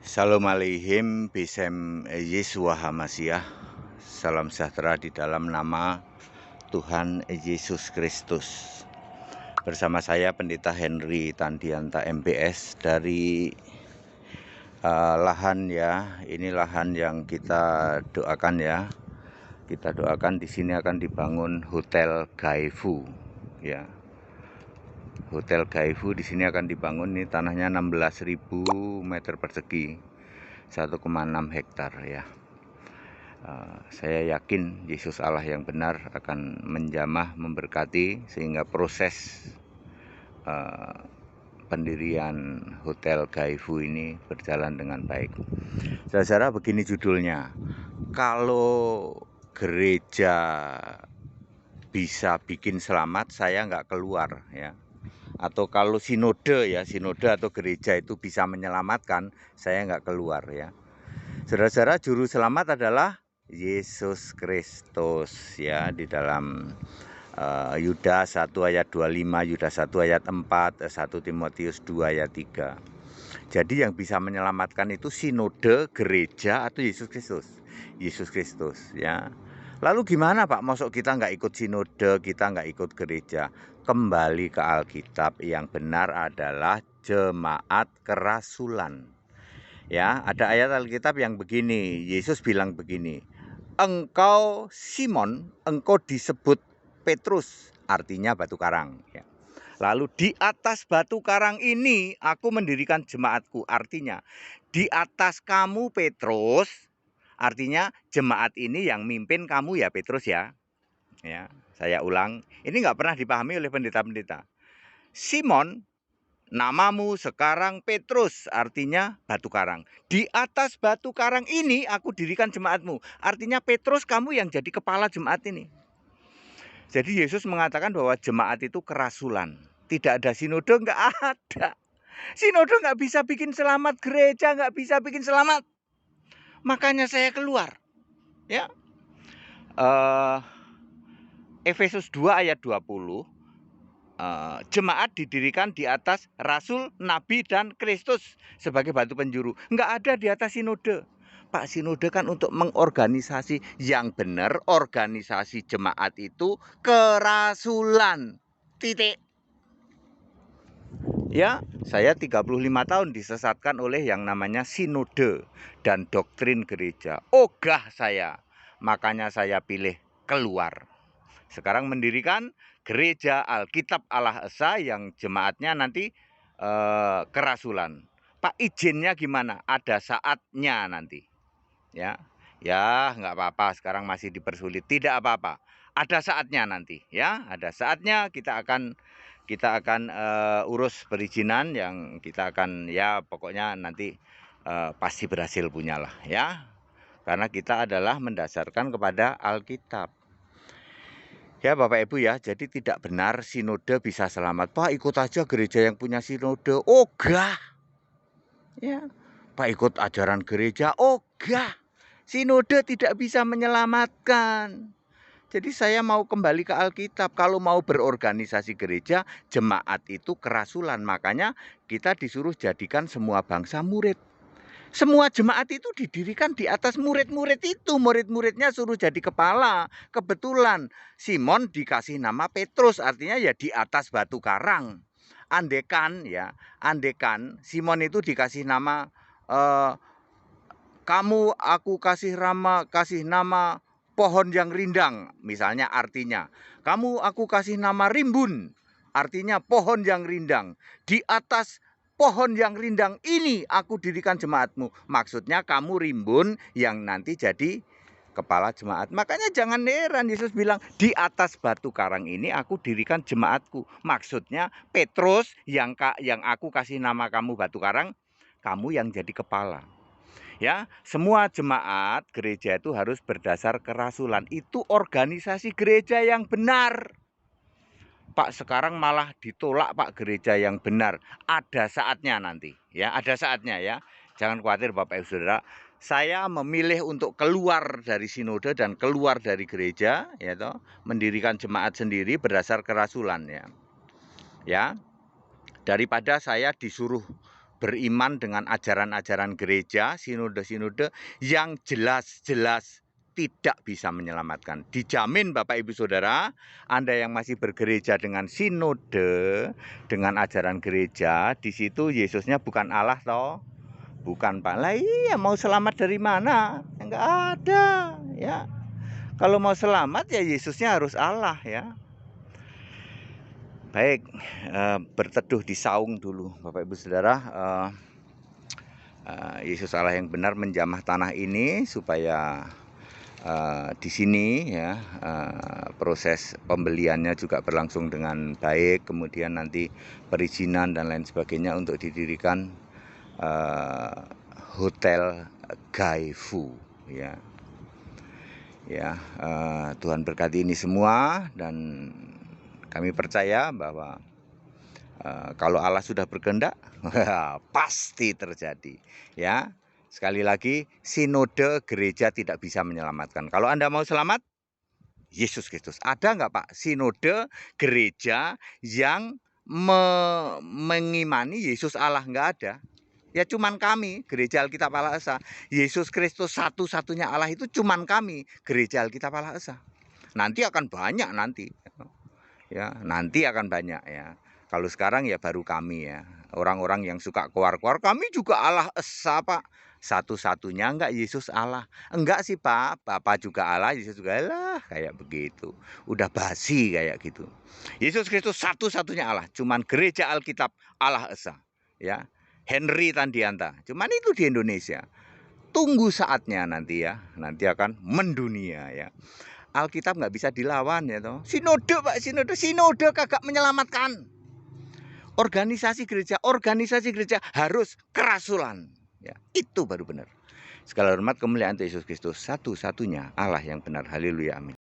Shalom aleihim, Bisem Yesua Hamasiah. Salam sejahtera di dalam nama Tuhan Yesus Kristus. Bersama saya Pendeta Henry Tandianta MBS dari lahan ya. Ini lahan yang kita doakan ya. Kita doakan di sini akan dibangun Hotel Gaifu ya. Hotel Gaifu di sini akan dibangun, ini tanahnya 16.000 meter persegi, 1,6 hektar ya. Saya yakin Yesus Allah yang benar akan menjamah, memberkati sehingga proses pendirian Hotel Gaifu ini berjalan dengan baik. Saudara, begini judulnya, kalau gereja bisa bikin selamat, saya nggak keluar ya. Atau kalau sinode ya, sinode atau gereja itu bisa menyelamatkan, saya nggak keluar ya. Saudara-saudara, juru selamat adalah Yesus Kristus ya. Di dalam Yudas 1 ayat 25, Yudas 1 ayat 4, 1 Timotius 2 ayat 3. Jadi yang bisa menyelamatkan itu sinode, gereja, atau Yesus Kristus. Yesus Kristus ya. Lalu gimana Pak? Masuk kita nggak ikut sinode, kita nggak ikut gereja? Kembali ke Alkitab, yang benar adalah jemaat kerasulan. Ya, ada ayat Alkitab yang begini. Yesus bilang begini, engkau Simon, engkau disebut Petrus, artinya batu karang ya. Lalu di atas batu karang ini aku mendirikan jemaatku, artinya di atas kamu Petrus, artinya jemaat ini yang mimpin kamu ya Petrus ya. Ya, saya ulang, ini nggak pernah dipahami oleh pendeta-pendeta. Simon, namamu sekarang Petrus, artinya batu karang. Di atas batu karang ini aku dirikan jemaatmu, artinya Petrus kamu yang jadi kepala jemaat ini. Jadi Yesus mengatakan bahwa jemaat itu kerasulan. Tidak ada sinode, nggak ada. Sinode nggak bisa bikin selamat, gereja nggak bisa bikin selamat. Makanya saya keluar. Ya. Efesus 2 ayat 20. Jemaat didirikan di atas Rasul, Nabi, dan Kristus sebagai batu penjuru. Nggak ada di atas sinode. Pak, sinode kan untuk mengorganisasi. Yang benar organisasi jemaat itu kerasulan. Titik. Ya, saya 35 tahun disesatkan oleh yang namanya sinode dan doktrin gereja. Ogah saya. Makanya saya pilih keluar. Sekarang mendirikan gereja Alkitab Allah Esa yang jemaatnya nanti kerasulan. Pak, izinnya gimana? Ada saatnya nanti. Ya, nggak apa-apa. Sekarang masih dipersulit. Tidak apa-apa. Ada saatnya nanti. Ya, ada saatnya kita akan urus perizinan yang kita akan ya pokoknya nanti pasti berhasil punyalah ya. Karena kita adalah mendasarkan kepada Alkitab. Ya Bapak Ibu ya, jadi tidak benar sinode bisa selamat. Pak, ikut aja gereja yang punya sinode. Ogah. Ya. Pak, ikut ajaran gereja. Ogah. Sinode tidak bisa menyelamatkan. Jadi saya mau kembali ke Alkitab. Kalau mau berorganisasi gereja, jemaat itu kerasulan. Makanya kita disuruh jadikan semua bangsa murid. Semua jemaat itu didirikan di atas murid-murid itu. Murid-muridnya suruh jadi kepala. Kebetulan Simon dikasih nama Petrus, artinya ya di atas batu karang. Andekan Simon itu dikasih nama aku kasih nama pohon yang rindang, misalnya artinya. Aku kasih nama rimbun, artinya pohon yang rindang. Di atas pohon yang rindang ini aku dirikan jemaatmu. Maksudnya kamu rimbun yang nanti jadi kepala jemaat. Makanya jangan heran Yesus bilang, di atas batu karang ini aku dirikan jemaatku. Maksudnya Petrus yang aku kasih nama kamu batu karang, kamu yang jadi kepala. Ya, semua jemaat gereja itu harus berdasar kerasulan. Itu organisasi gereja yang benar. Pak, sekarang malah ditolak Pak, gereja yang benar. Ada saatnya nanti, ya, ada saatnya ya. Jangan khawatir Bapak Ibu Saudara. Saya memilih untuk keluar dari sinode dan keluar dari gereja, ya toh, mendirikan jemaat sendiri berdasar kerasulan ya. Ya. Daripada saya disuruh beriman dengan ajaran-ajaran gereja, sinode-sinode yang jelas-jelas tidak bisa menyelamatkan. Dijamin Bapak Ibu Saudara, Anda yang masih bergereja dengan sinode, dengan ajaran gereja, di situ Yesusnya bukan Allah toh. Bukan Pak. Lah iya, mau selamat dari mana? Enggak ada ya. Kalau mau selamat ya Yesusnya harus Allah ya. Baik, berteduh di saung dulu Bapak Ibu Saudara. Yesus Allah yang benar menjamah tanah ini supaya di sini ya proses pembeliannya juga berlangsung dengan baik, kemudian nanti perizinan dan lain sebagainya untuk didirikan Hotel Gaifu ya. Tuhan berkati ini semua, dan kami percaya bahwa kalau Allah sudah berkehendak pasti terjadi ya. Sekali lagi, sinode gereja tidak bisa menyelamatkan. Kalau Anda mau selamat, Yesus Kristus. Ada nggak Pak sinode gereja yang mengimani Yesus Allah? Nggak ada. Ya cuman kami, Gereja Alkitab Allah Esa. Yesus Kristus satu-satunya Allah itu cuman kami, Gereja Alkitab Allah Esa. Nanti akan banyak nanti. Ya, nanti akan banyak ya. Kalau sekarang ya baru kami ya. Orang-orang yang suka keluar-keluar, kami juga Allah Esa Pak. Satu-satunya enggak Yesus Allah. Enggak sih Pak, Bapa juga Allah, Yesus juga Allah. Kayak begitu. Udah basi kayak gitu. Yesus Kristus satu-satunya Allah. Cuman Gereja Alkitab Allah Esa. Ya, Henry Tandianta. Cuman itu di Indonesia. Tunggu saatnya nanti ya. Nanti akan mendunia ya. Alkitab nggak bisa dilawan ya toh. Sinode Pak, sinode kagak menyelamatkan. Organisasi gereja harus kerasulan. Ya, itu baru benar. Segala hormat kemuliaan Yesus Kristus, satu-satunya Allah yang benar. Haleluya, amin.